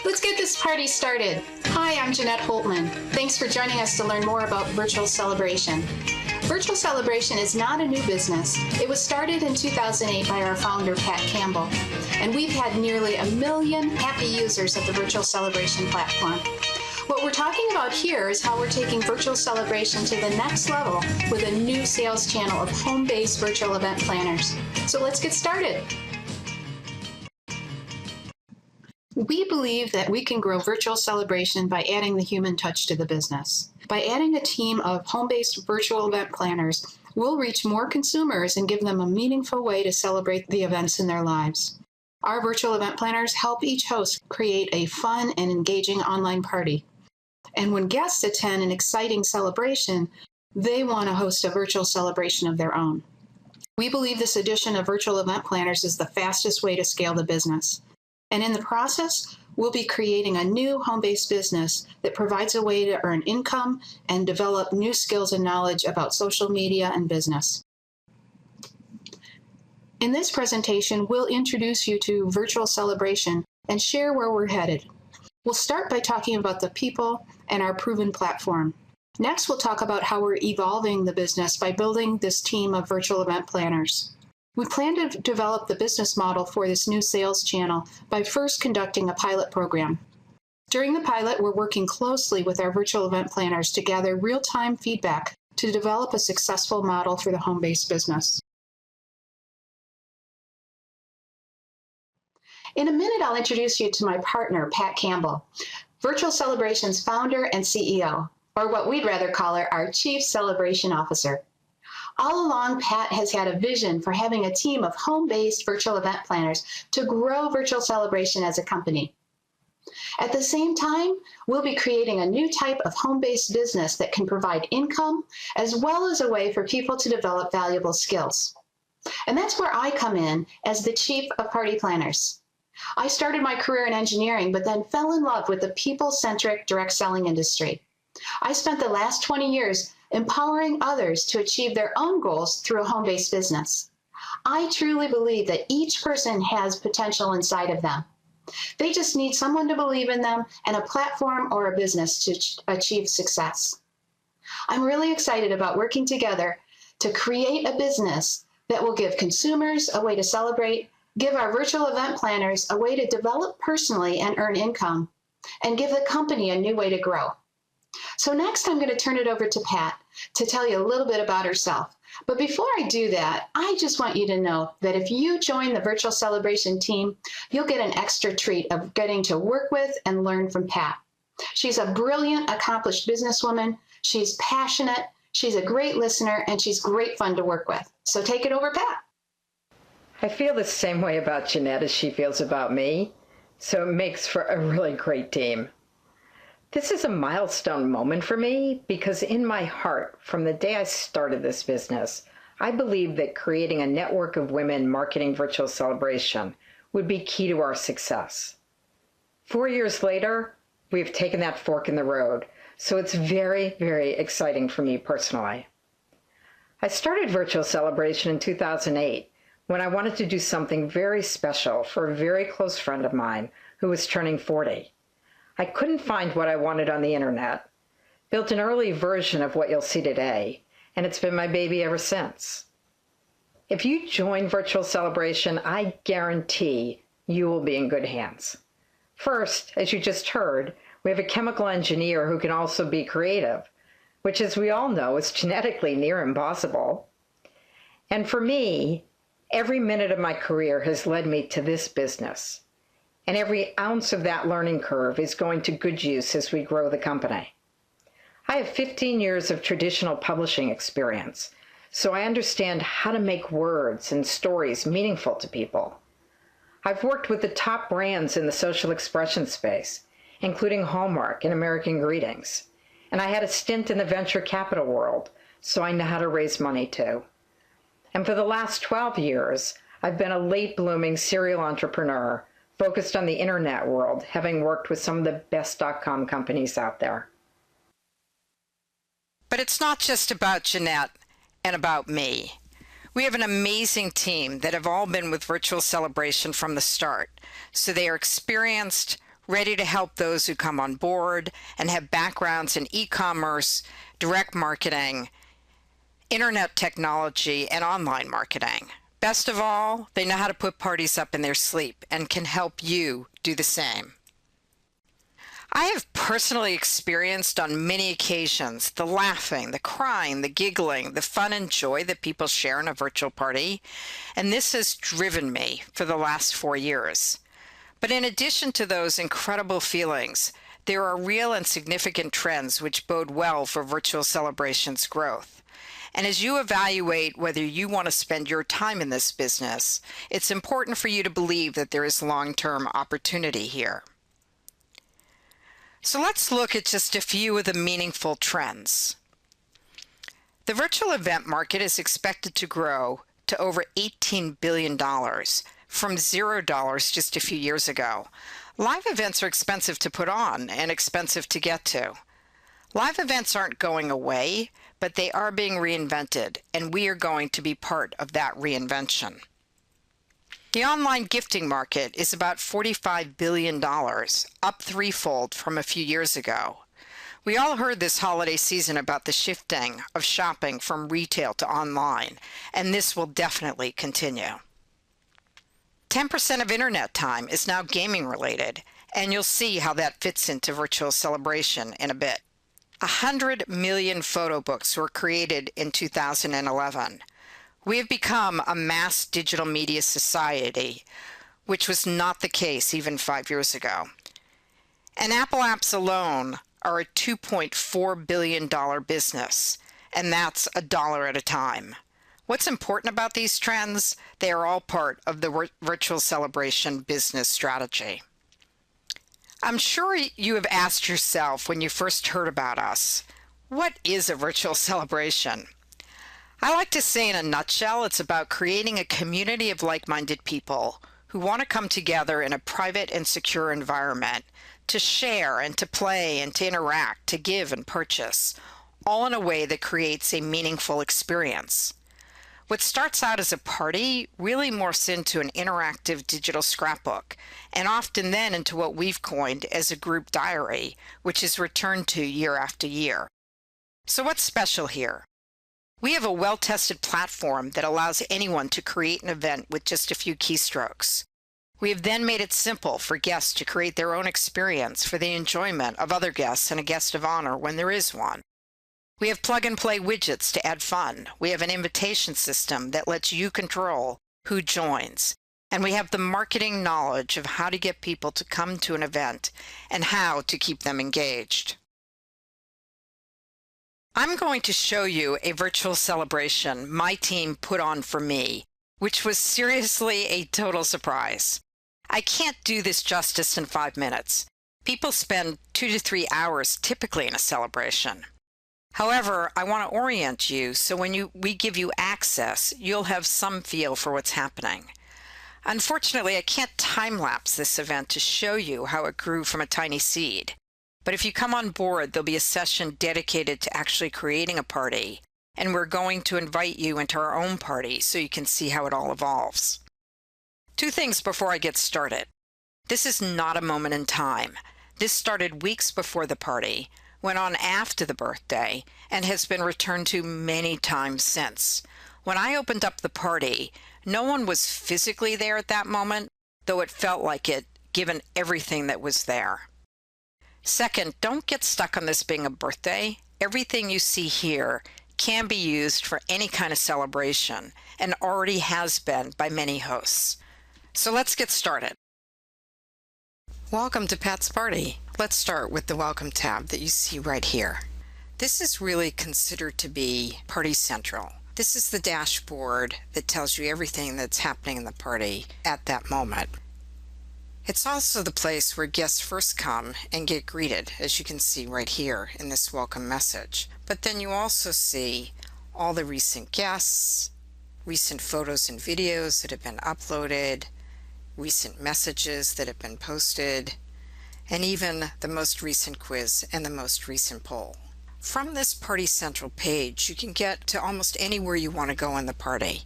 Let's get this party started. Hi, I'm Jeanette Holtman. Thanks for joining us to learn more about Virtual Celebration. Virtual Celebration is not a new business. It was started in 2008 by our founder, Pat Campbell, and we've had nearly 1 million happy users of the Virtual Celebration platform. What we're talking about here is how we're taking Virtual Celebration to the next level with a new sales channel of home-based virtual event planners. So let's get started. We believe that we can grow Virtual Celebration by adding the human touch to the business. By adding a team of home-based virtual event planners, we'll reach more consumers and give them a meaningful way to celebrate the events in their lives. Our virtual event planners help each host create a fun and engaging online party. And when guests attend an exciting celebration, they want to host a virtual celebration of their own. We believe this addition of virtual event planners is the fastest way to scale the business. And in the process, we'll be creating a new home-based business that provides a way to earn income and develop new skills and knowledge about social media and business. In this presentation, we'll introduce you to Virtual Celebration and share where we're headed. We'll start by talking about the people and our proven platform. Next, we'll talk about how we're evolving the business by building this team of virtual event planners. We plan to develop the business model for this new sales channel by first conducting a pilot program. During the pilot, we're working closely with our virtual event planners to gather real-time feedback to develop a successful model for the home-based business. In a minute, I'll introduce you to my partner, Pat Campbell, Virtual Celebration's founder and CEO, or what we'd rather call her, our Chief Celebration Officer. All along, Pat has had a vision for having a team of home-based virtual event planners to grow Virtual Celebration as a company. At the same time, we'll be creating a new type of home-based business that can provide income, as well as a way for people to develop valuable skills. And that's where I come in as the Chief of Party Planners. I started my career in engineering, but then fell in love with the people-centric direct selling industry. I spent the last 20 years empowering others to achieve their own goals through a home-based business. I truly believe that each person has potential inside of them. They just need someone to believe in them and a platform or a business to achieve success. I'm really excited about working together to create a business that will give consumers a way to celebrate, give our virtual event planners a way to develop personally and earn income, and give the company a new way to grow. So next, I'm going to turn it over to Pat to tell you a little bit about herself. But before I do that, I just want you to know that if you join the Virtual Celebration team, you'll get an extra treat of getting to work with and learn from Pat. She's a brilliant, accomplished businesswoman. She's passionate, she's a great listener, and she's great fun to work with. So take it over, Pat. I feel the same way about Jeanette as she feels about me, so it makes for a really great team. This is a milestone moment for me because in my heart, from the day I started this business, I believed that creating a network of women marketing Virtual Celebration would be key to our success. 4 years later, we've taken that fork in the road, so it's very, very exciting for me personally. I started Virtual Celebration in 2008 when I wanted to do something very special for a very close friend of mine who was turning 40. I couldn't find what I wanted on the internet, built an early version of what you'll see today, and it's been my baby ever since. If you join Virtual Celebration, I guarantee you will be in good hands. First, as you just heard, we have a chemical engineer who can also be creative, which, as we all know, is genetically near impossible. And for me, every minute of my career has led me to this business. And every ounce of that learning curve is going to good use as we grow the company. I have 15 years of traditional publishing experience, so I understand how to make words and stories meaningful to people. I've worked with the top brands in the social expression space, including Hallmark and American Greetings, and I had a stint in the venture capital world, so I know how to raise money too. And for the last 12 years, I've been a late-blooming serial entrepreneur focused on the internet world, having worked with some of the best .com companies out there. But it's not just about Jeanette and about me. We have an amazing team that have all been with Virtual Celebration from the start, so they are experienced, ready to help those who come on board, and have backgrounds in e-commerce, direct marketing, internet technology, and online marketing. Best of all, they know how to put parties up in their sleep and can help you do the same. I have personally experienced on many occasions the laughing, the crying, the giggling, the fun and joy that people share in a virtual party, and this has driven me for the last 4 years. But in addition to those incredible feelings, there are real and significant trends which bode well for Virtual Celebrations' growth. And as you evaluate whether you want to spend your time in this business, it's important for you to believe that there is long-term opportunity here. So let's look at just a few of the meaningful trends. The virtual event market is expected to grow to over $18 billion from $0 just a few years ago. Live events are expensive to put on and expensive to get to. Live events aren't going away, but they are being reinvented, and we are going to be part of that reinvention. The online gifting market is about $45 billion, up threefold from a few years ago. We all heard this holiday season about the shifting of shopping from retail to online, and this will definitely continue. 10% of internet time is now gaming related, and you'll see how that fits into Virtual Celebration in a bit. 100 million photo books were created in 2011. We have become a mass digital media society, which was not the case even 5 years ago. And Apple apps alone are a $2.4 billion business, and that's $1 at a time. What's important about these trends? They are all part of the Virtual Celebration business strategy. I'm sure you have asked yourself when you first heard about us, what is a virtual celebration? I like to say in a nutshell, it's about creating a community of like-minded people who want to come together in a private and secure environment to share and to play and to interact, to give and purchase, all in a way that creates a meaningful experience. What starts out as a party really morphs into an interactive digital scrapbook, and often then into what we've coined as a group diary, which is returned to year after year. So what's special here? We have a well-tested platform that allows anyone to create an event with just a few keystrokes. We have then made it simple for guests to create their own experience for the enjoyment of other guests and a guest of honor when there is one. We have plug-and-play widgets to add fun. We have an invitation system that lets you control who joins. And we have the marketing knowledge of how to get people to come to an event and how to keep them engaged. I'm going to show you a virtual celebration my team put on for me, which was seriously a total surprise. I can't do this justice in 5 minutes. People spend 2 to 3 hours typically in a celebration. However, I want to orient you so when we give you access, you'll have some feel for what's happening. Unfortunately, I can't time-lapse this event to show you how it grew from a tiny seed. But if you come on board, there'll be a session dedicated to actually creating a party, and we're going to invite you into our own party so you can see how it all evolves. 2 things before I get started. This is not a moment in time. This started weeks before the party, went on after the birthday, and has been returned to many times since. When I opened up the party, no one was physically there at that moment, though it felt like it, given everything that was there. Second, don't get stuck on this being a birthday. Everything you see here can be used for any kind of celebration and already has been by many hosts. So let's get started. Welcome to Pat's Party. Let's start with the Welcome tab that you see right here. This is really considered to be Party Central. This is the dashboard that tells you everything that's happening in the party at that moment. It's also the place where guests first come and get greeted, as you can see right here in this welcome message. But then you also see all the recent guests, recent photos and videos that have been uploaded, recent messages that have been posted, and even the most recent quiz and the most recent poll. From this Party Central page, you can get to almost anywhere you want to go in the party.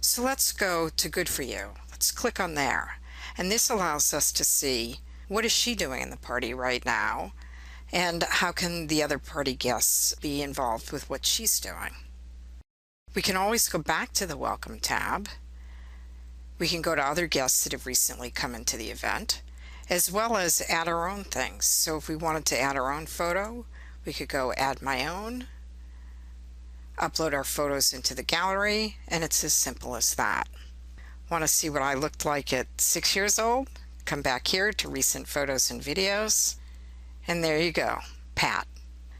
So let's go to Good For You. Let's click on there. And this allows us to see what is she doing in the party right now, and how can the other party guests be involved with what she's doing. We can always go back to the Welcome tab. We can go to other guests that have recently come into the event, as well as add our own things. So if we wanted to add our own photo, we could go Add My Own, upload our photos into the gallery, and it's as simple as that. Want to see what I looked like at 6 years old? Come back here to Recent Photos and Videos, and there you go, Pat,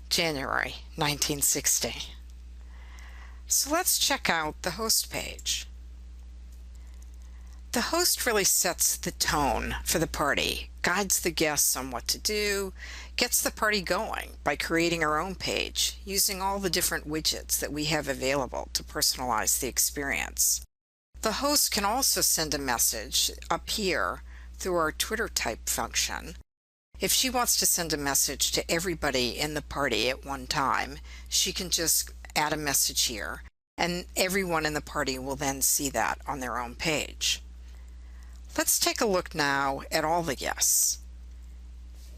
January 1960. So let's check out the host page. The host really sets the tone for the party, guides the guests on what to do, gets the party going by creating our own page, using all the different widgets that we have available to personalize the experience. The host can also send a message up here through our Twitter type function. If she wants to send a message to everybody in the party at one time, she can just add a message here, and everyone in the party will then see that on their own page. Let's take a look now at all the guests.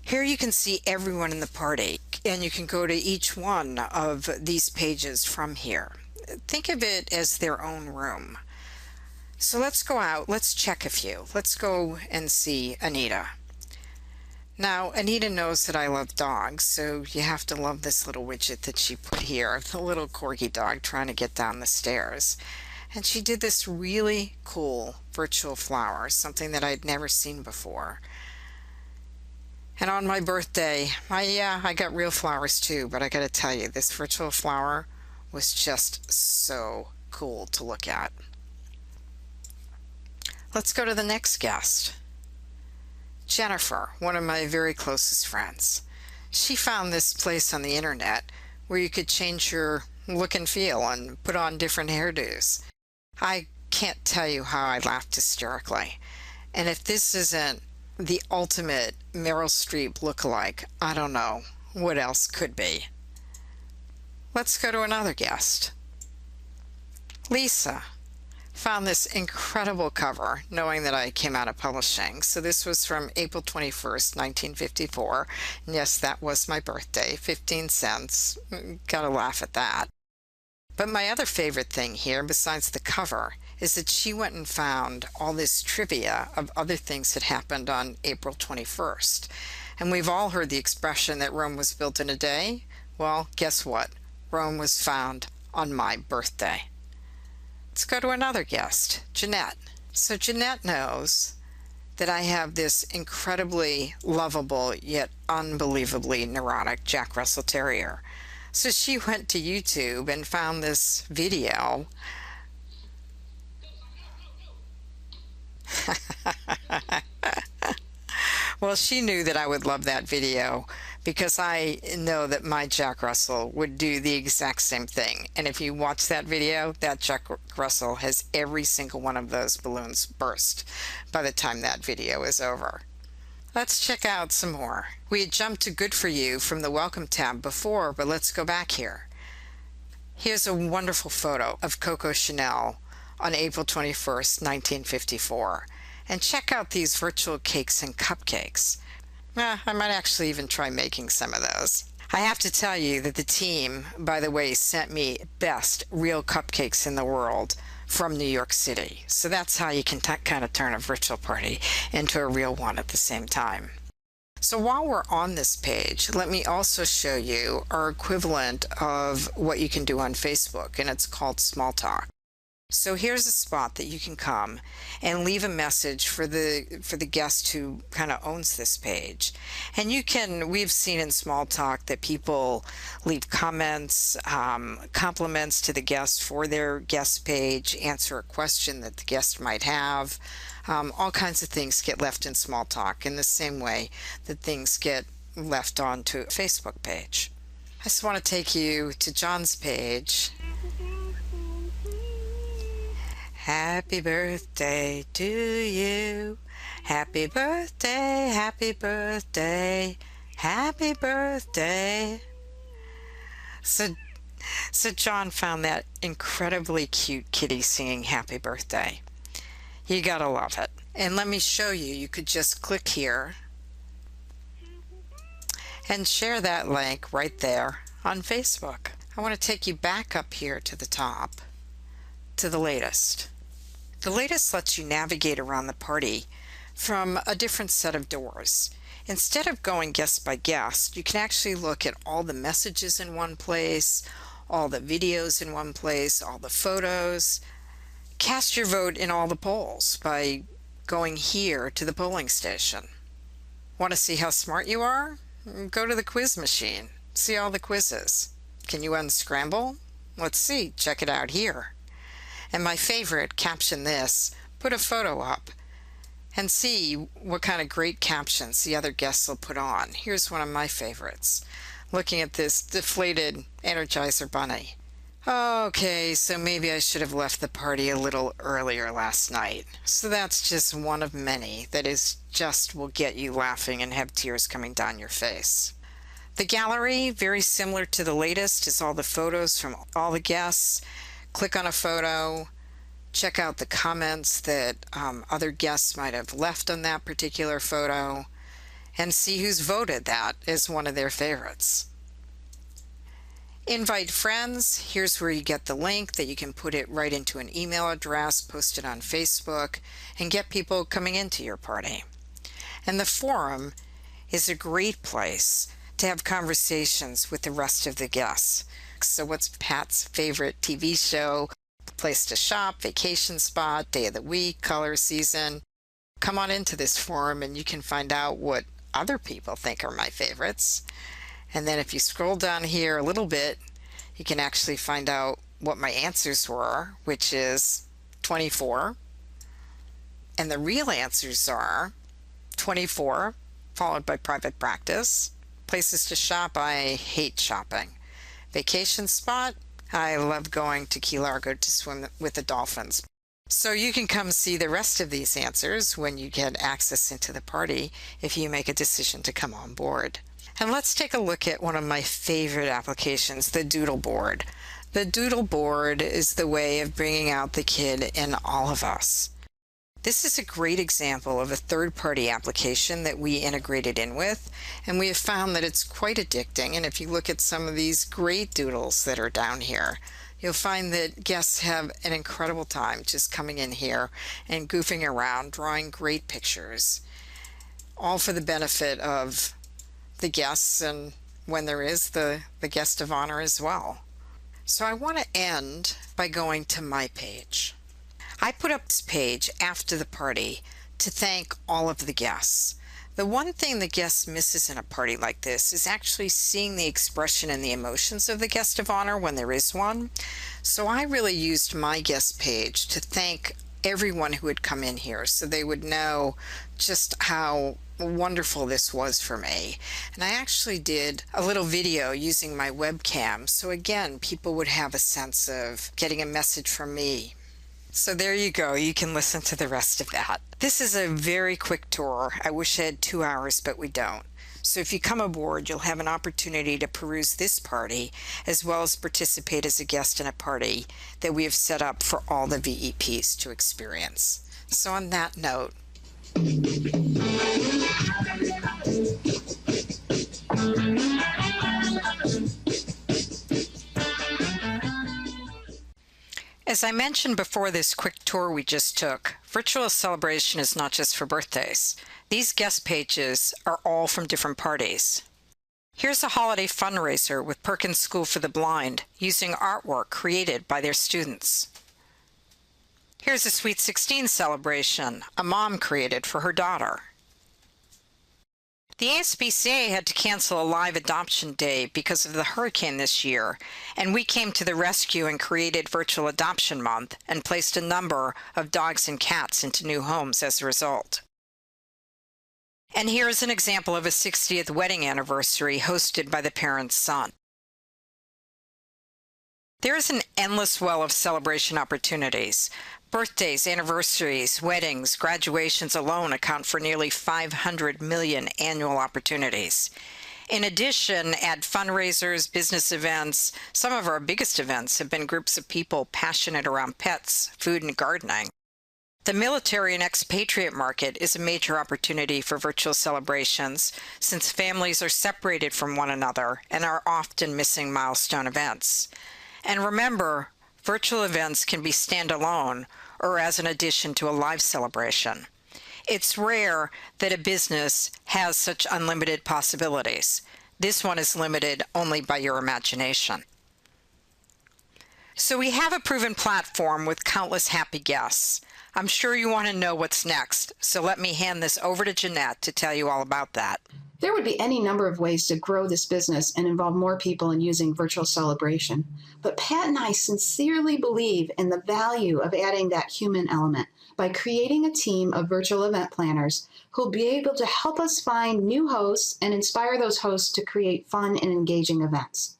Here you can see everyone in the party, and you can go to each one of these pages from here. Think of it as their own room. So let's go out, let's check a few. Let's go and see Anita. Now, Anita knows that I love dogs, so you have to love this little widget that she put here, the little corgi dog trying to get down the stairs. And she did this really cool virtual flower, something that I'd never seen before. And on my birthday, I got real flowers too, but I gotta tell you, this virtual flower was just so cool to look at. Let's go to the next guest. Jennifer, one of my very closest friends. She found this place on the internet where you could change your look and feel and put on different hairdos. I can't tell you how I laughed hysterically. And if this isn't the ultimate Meryl Streep lookalike, I don't know what else could be. Let's go to another guest. Lisa found this incredible cover knowing that I came out of publishing. So this was from April 21st, 1954. And yes, that was my birthday, 15 cents. Gotta laugh at that. But my other favorite thing here, besides the cover, is that she went and found all this trivia of other things that happened on April 21st. And we've all heard the expression that Rome was built in a day. Well, guess what? Rome was found on my birthday. Let's go to another guest, Jeanette. So Jeanette knows that I have this incredibly lovable yet unbelievably neurotic Jack Russell Terrier. So she went to YouTube and found this video. Well, she knew that I would love that video because I know that my Jack Russell would do the exact same thing. And if you watch that video, that Jack Russell has every single one of those balloons burst by the time that video is over. Let's check out some more. We had jumped to Good For You from the Welcome tab before, but let's go back here. Here's a wonderful photo of Coco Chanel on April 21st, 1954. And check out these virtual cakes and cupcakes. I might actually even try making some of those. I have to tell you that the team, by the way, sent me best real cupcakes in the world from New York City. So that's how you can kind of turn a virtual party into a real one at the same time. So while we're on this page, let me also show you our equivalent of what you can do on Facebook, and it's called Small Talk. So here's a spot that you can come and leave a message for the guest who kind of owns this page. And we've seen in Small Talk that people leave comments, compliments to the guest for their guest page, answer a question that the guest might have. All kinds of things get left in Small Talk in the same way that things get left onto a Facebook page. I just want to take you to John's page. Happy birthday to you. Happy birthday, happy birthday, happy birthday. So So John found that incredibly cute kitty singing happy birthday. You gotta love it. And let me show you. You could just click here and share that link right there on Facebook. I want to take you back up here to the top to the latest. The latest lets you navigate around the party from a different set of doors. Instead of going guest by guest, you can actually look at all the messages in one place, all the videos in one place, all the photos. Cast your vote in all the polls by going here to the polling station. Want to see how smart you are? Go to the quiz machine. See all the quizzes. Can you unscramble? Let's see. Check it out here. And my favorite, caption this, put a photo up and see what kind of great captions the other guests will put on. Here's one of my favorites. Looking at this deflated Energizer bunny. Okay, so maybe I should have left the party a little earlier last night. So that's just one of many that is just will get you laughing and have tears coming down your face. The gallery, very similar to the latest, is all the photos from all the guests. Click on a photo, check out the comments that other guests might have left on that particular photo, and see who's voted that as one of their favorites. Invite friends. Here's where you get the link that you can put it right into an email address, post it on Facebook, and get people coming into your party. And the forum is a great place to have conversations with the rest of the guests. So what's Pat's favorite TV show, place to shop, vacation spot, day of the week, color season? Come on into this forum and you can find out what other people think are my favorites. And then if you scroll down here a little bit, you can actually find out what my answers were, which is 24. And the real answers are 24, followed by private practice. Places to shop, I hate shopping. Vacation spot, I love going to Key Largo to swim with the dolphins. So you can come see the rest of these answers when you get access into the party if you make a decision to come on board. And let's take a look at one of my favorite applications, the Doodle Board. The Doodle Board is the way of bringing out the kid in all of us. This is a great example of a third-party application that we integrated in with, and we have found that it's quite addicting. And if you look at some of these great doodles that are down here, you'll find that guests have an incredible time just coming in here and goofing around, drawing great pictures, all for the benefit of the guests and when there is the guest of honor as well. So I want to end by going to my page. I put up this page after the party to thank all of the guests. The one thing the guest misses in a party like this is actually seeing the expression and the emotions of the guest of honor when there is one. So I really used my guest page to thank everyone who had come in here so they would know just how wonderful this was for me. And I actually did a little video using my webcam, so again people would have a sense of getting a message from me. So there you go, you can listen to the rest of that. This is a very quick tour. I wish I had 2 hours, but we don't. So if you come aboard, you'll have an opportunity to peruse this party as well as participate as a guest in a party that we have set up for all the VEPs to experience. So on that note, as I mentioned before this quick tour we just took, virtual celebration is not just for birthdays. These guest pages are all from different parties. Here's a holiday fundraiser with Perkins School for the Blind using artwork created by their students. Here's a Sweet 16 celebration a mom created for her daughter. The ASPCA had to cancel a live adoption day because of the hurricane this year, and we came to the rescue and created Virtual Adoption Month and placed a number of dogs and cats into new homes as a result. And here is an example of a 60th wedding anniversary hosted by the parent's son. There is an endless well of celebration opportunities. Birthdays, anniversaries, weddings, graduations alone account for nearly 500 million annual opportunities. In addition, at fundraisers, business events, some of our biggest events have been groups of people passionate around pets, food, and gardening. The military and expatriate market is a major opportunity for virtual celebrations since families are separated from one another and are often missing milestone events. And remember, virtual events can be standalone or as an addition to a live celebration. It's rare that a business has such unlimited possibilities. This one is limited only by your imagination. So we have a proven platform with countless happy guests. I'm sure you want to know what's next, so let me hand this over to Jeanette to tell you all about that. There would be any number of ways to grow this business and involve more people in using virtual celebration. But Pat and I sincerely believe in the value of adding that human element by creating a team of virtual event planners who'll be able to help us find new hosts and inspire those hosts to create fun and engaging events.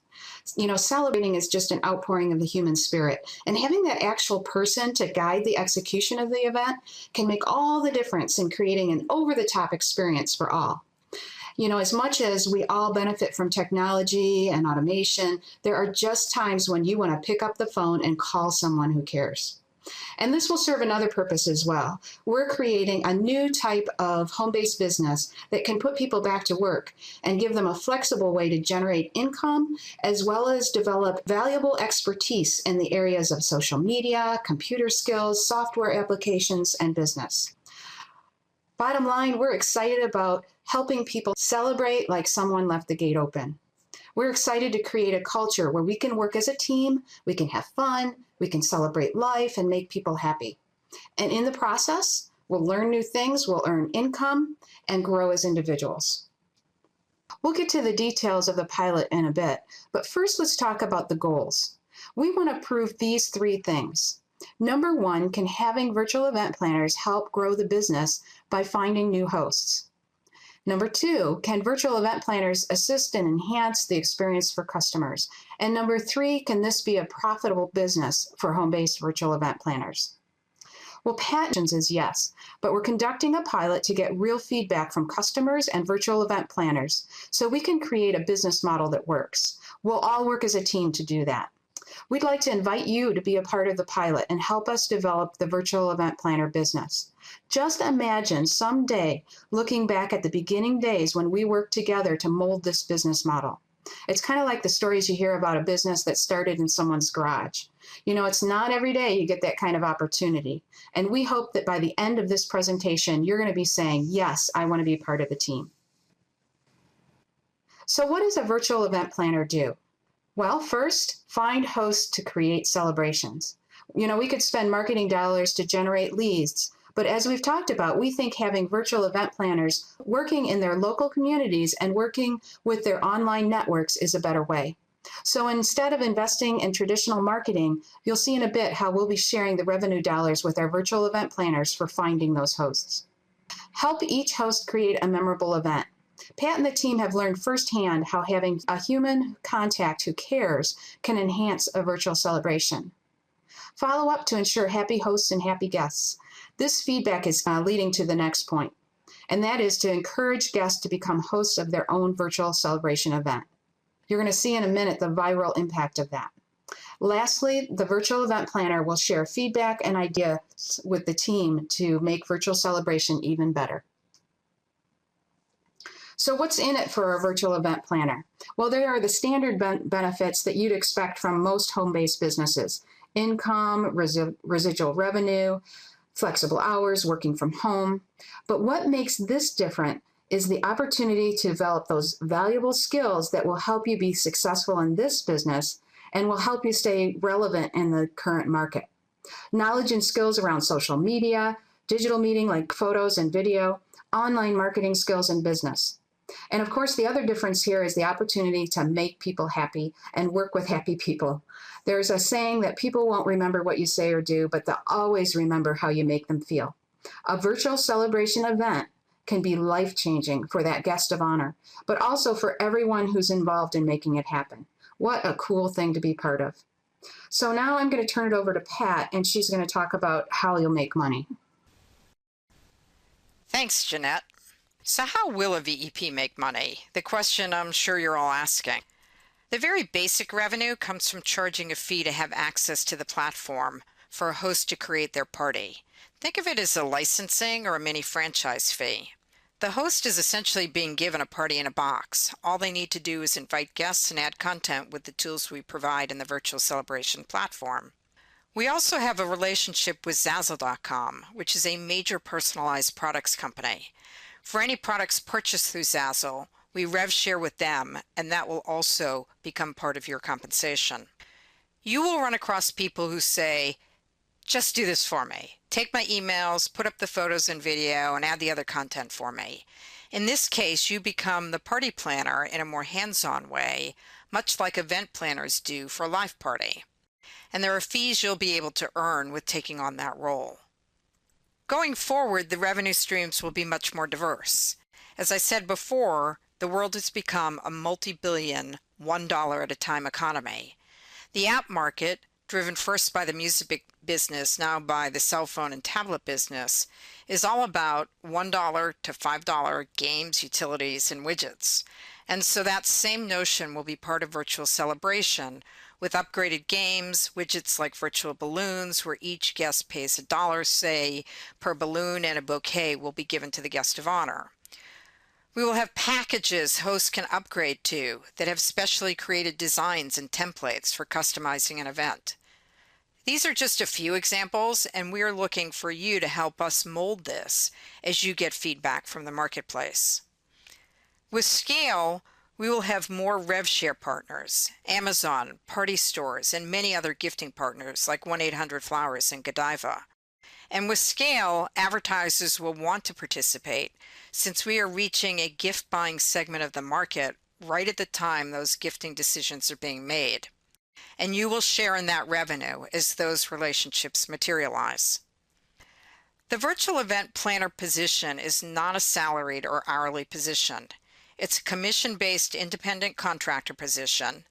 You know, celebrating is just an outpouring of the human spirit, and having that actual person to guide the execution of the event can make all the difference in creating an over-the-top experience for all. You know, as much as we all benefit from technology and automation, there are just times when you want to pick up the phone and call someone who cares. And this will serve another purpose as well. We're creating a new type of home-based business that can put people back to work and give them a flexible way to generate income, as well as develop valuable expertise in the areas of social media, computer skills, software applications, and business. Bottom line, we're excited about helping people celebrate like someone left the gate open. We're excited to create a culture where we can work as a team, we can have fun, we can celebrate life and make people happy. And in the process, we'll learn new things, we'll earn income, and grow as individuals. We'll get to the details of the pilot in a bit, but first let's talk about the goals. We want to prove these three things. Number one, can having virtual event planners help grow the business by finding new hosts? Number two, can virtual event planners assist and enhance the experience for customers? And number three, can this be a profitable business for home-based virtual event planners? Well, Pat is yes, but we're conducting a pilot to get real feedback from customers and virtual event planners so we can create a business model that works. We'll all work as a team to do that. We'd like to invite you to be a part of the pilot and help us develop the virtual event planner business. Just imagine someday looking back at the beginning days when we worked together to mold this business model. It's kind of like the stories you hear about a business that started in someone's garage. You know, it's not every day you get that kind of opportunity. And we hope that by the end of this presentation, you're going to be saying, yes, I want to be part of the team. So what does a virtual event planner do? Well, first, find hosts to create celebrations. You know, we could spend marketing dollars to generate leads, but as we've talked about, we think having virtual event planners working in their local communities and working with their online networks is a better way. So instead of investing in traditional marketing, you'll see in a bit how we'll be sharing the revenue dollars with our virtual event planners for finding those hosts. Help each host create a memorable event. Pat and the team have learned firsthand how having a human contact who cares can enhance a virtual celebration. Follow up to ensure happy hosts and happy guests. This feedback is leading to the next point, and that is to encourage guests to become hosts of their own virtual celebration event. You're going to see in a minute the viral impact of that. Lastly, the virtual event planner will share feedback and ideas with the team to make virtual celebration even better. So what's in it for a virtual event planner? Well, there are the standard benefits that you'd expect from most home-based businesses: income, residual revenue, flexible hours, working from home. But what makes this different is the opportunity to develop those valuable skills that will help you be successful in this business and will help you stay relevant in the current market. Knowledge and skills around social media, digital meeting like photos and video, online marketing skills and business. And of course, the other difference here is the opportunity to make people happy and work with happy people. There's a saying that people won't remember what you say or do, but they'll always remember how you make them feel. A virtual celebration event can be life-changing for that guest of honor, but also for everyone who's involved in making it happen. What a cool thing to be part of. So now I'm going to turn it over to Pat, and she's going to talk about how you'll make money. Thanks, Jeanette. So how will a VEP make money? The question I'm sure you're all asking. The very basic revenue comes from charging a fee to have access to the platform for a host to create their party. Think of it as a licensing or a mini franchise fee. The host is essentially being given a party in a box. All they need to do is invite guests and add content with the tools we provide in the virtual celebration platform. We also have a relationship with Zazzle.com, which is a major personalized products company. For any products purchased through Zazzle, we rev share with them, and that will also become part of your compensation. You will run across people who say, just do this for me. Take my emails, put up the photos and video, and add the other content for me. In this case, you become the party planner in a more hands-on way, much like event planners do for a live party. And there are fees you'll be able to earn with taking on that role. Going forward, the revenue streams will be much more diverse. As I said before, the world has become a multi-billion, $1 at a time economy. The app market, driven first by the music business, now by the cell phone and tablet business, is all about $1 to $5 games, utilities, and widgets. And so that same notion will be part of virtual celebration, with upgraded games, widgets like virtual balloons, where each guest pays $1, say, per balloon, and a bouquet will be given to the guest of honor. We will have packages hosts can upgrade to that have specially created designs and templates for customizing an event. These are just a few examples, and we are looking for you to help us mold this as you get feedback from the marketplace. With scale, we will have more rev share partners, Amazon, party stores, and many other gifting partners like 1-800-Flowers and Godiva. And with scale, advertisers will want to participate since we are reaching a gift buying segment of the market right at the time those gifting decisions are being made. And you will share in that revenue as those relationships materialize. The virtual event planner position is not a salaried or hourly position. It's a commission-based independent contractor position.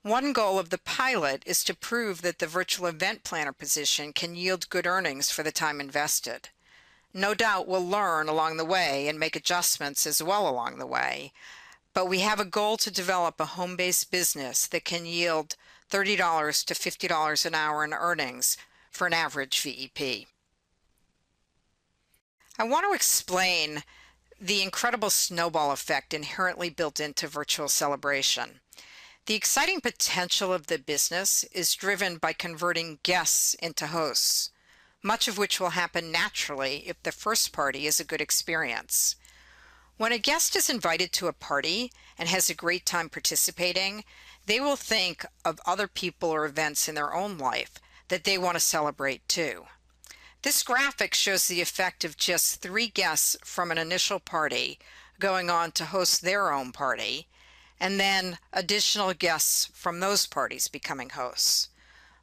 One goal of the pilot is to prove that the virtual event planner position can yield good earnings for the time invested. No doubt we'll learn along the way and make adjustments as well along the way, but we have a goal to develop a home-based business that can yield $30 to $50 an hour in earnings for an average VEP. I want to explain the incredible snowball effect inherently built into virtual celebration. The exciting potential of the business is driven by converting guests into hosts, much of which will happen naturally if the first party is a good experience. When a guest is invited to a party and has a great time participating, they will think of other people or events in their own life that they want to celebrate too. This graphic shows the effect of just 3 guests from an initial party going on to host their own party, and then additional guests from those parties becoming hosts.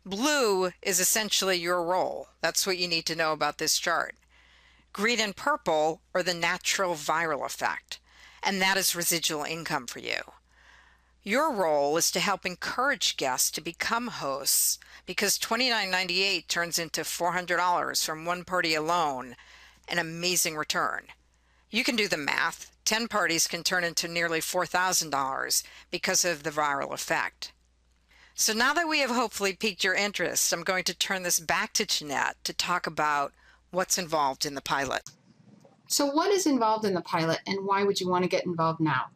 Blue is essentially your role. That's what you need to know about this chart. Green and purple are the natural viral effect, and that is residual income for you. Your role is to help encourage guests to become hosts because $29.98 turns into $400 from one party alone, an amazing return. You can do the math. 10 parties can turn into nearly $4,000 because of the viral effect. So now that we have hopefully piqued your interest, I'm going to turn this back to Jeanette to talk about what's involved in the pilot. So what is involved in the pilot, and why would you want to get involved now?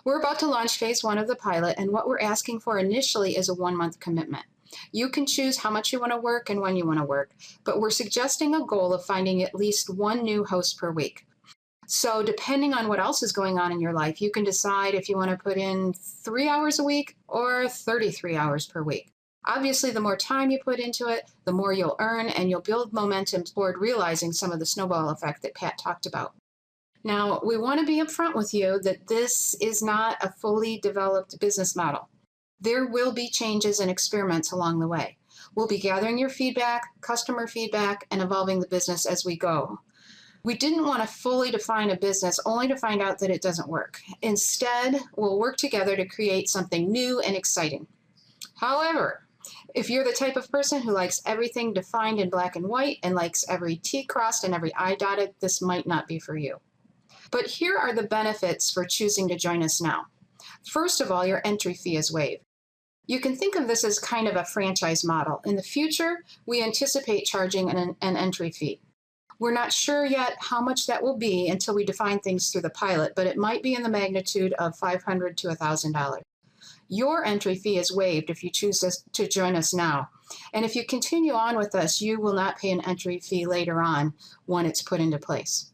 We're about to launch phase 1 of the pilot, and what we're asking for initially is a 1-month commitment. You can choose how much you want to work and when you want to work, but we're suggesting a goal of finding at least 1 new host per week. So depending on what else is going on in your life, you can decide if you want to put in 3 hours a week or 33 hours per week. Obviously, the more time you put into it, the more you'll earn, and you'll build momentum toward realizing some of the snowball effect that Pat talked about. Now, we want to be upfront with you that this is not a fully developed business model. There will be changes and experiments along the way. We'll be gathering your feedback, customer feedback, and evolving the business as we go. We didn't want to fully define a business only to find out that it doesn't work. Instead, we'll work together to create something new and exciting. However, if you're the type of person who likes everything defined in black and white and likes every T crossed and every I dotted, this might not be for you. But here are the benefits for choosing to join us now. First of all, your entry fee is waived. You can think of this as kind of a franchise model. In the future, we anticipate charging an entry fee. We're not sure yet how much that will be until we define things through the pilot, but it might be in the magnitude of $500 to $1,000. Your entry fee is waived if you choose to join us now. And if you continue on with us, you will not pay an entry fee later on when it's put into place.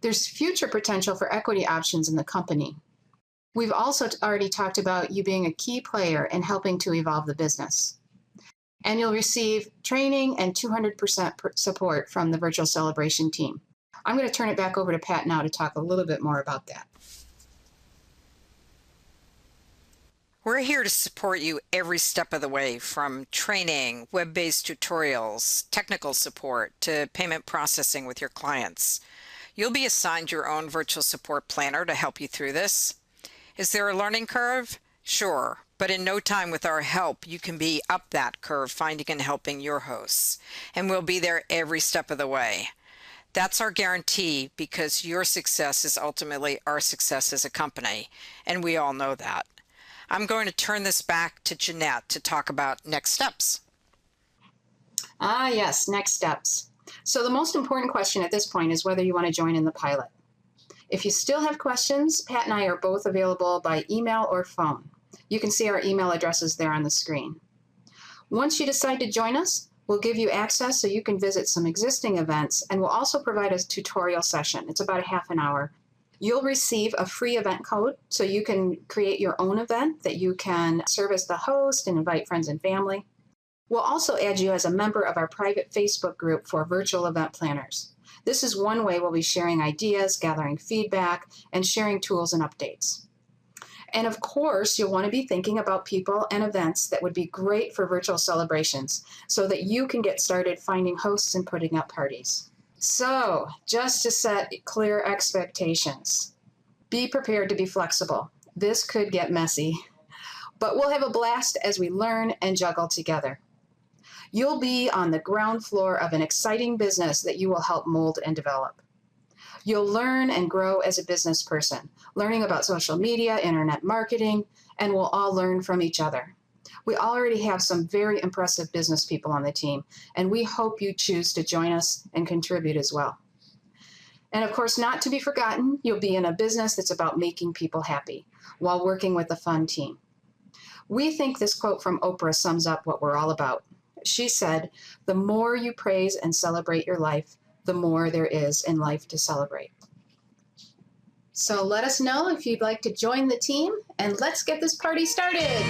There's future potential for equity options in the company. We've also already talked about you being a key player in helping to evolve the business. And you'll receive training and 200% support from the Virtual Celebration team. I'm going to turn it back over to Pat now to talk a little bit more about that. We're here to support you every step of the way, from training, web-based tutorials, technical support, to payment processing with your clients. You'll be assigned your own virtual support planner to help you through this. Is there a learning curve? Sure, but in no time with our help, you can be up that curve finding and helping your hosts, and we'll be there every step of the way. That's our guarantee, because your success is ultimately our success as a company, and we all know that. I'm going to turn this back to Jeanette to talk about next steps. Yes, next steps. So the most important question at this point is whether you want to join in the pilot. If you still have questions, Pat and I are both available by email or phone. You can see our email addresses there on the screen. Once you decide to join us, we'll give you access so you can visit some existing events, and we'll also provide a tutorial session. It's about a half an hour. You'll receive a free event code so you can create your own event that you can serve as the host and invite friends and family. We'll also add you as a member of our private Facebook group for virtual event planners. This is one way we'll be sharing ideas, gathering feedback, and sharing tools and updates. And of course, you'll want to be thinking about people and events that would be great for virtual celebrations so that you can get started finding hosts and putting up parties. So, just to set clear expectations, be prepared to be flexible. This could get messy, but we'll have a blast as we learn and juggle together. You'll be on the ground floor of an exciting business that you will help mold and develop. You'll learn and grow as a business person, learning about social media, internet marketing, and we'll all learn from each other. We already have some very impressive business people on the team, and we hope you choose to join us and contribute as well. And of course, not to be forgotten, you'll be in a business that's about making people happy while working with a fun team. We think this quote from Oprah sums up what we're all about. She said, "The more you praise and celebrate your life, the more there is in life to celebrate." So let us know if you'd like to join the team, and let's get this party started.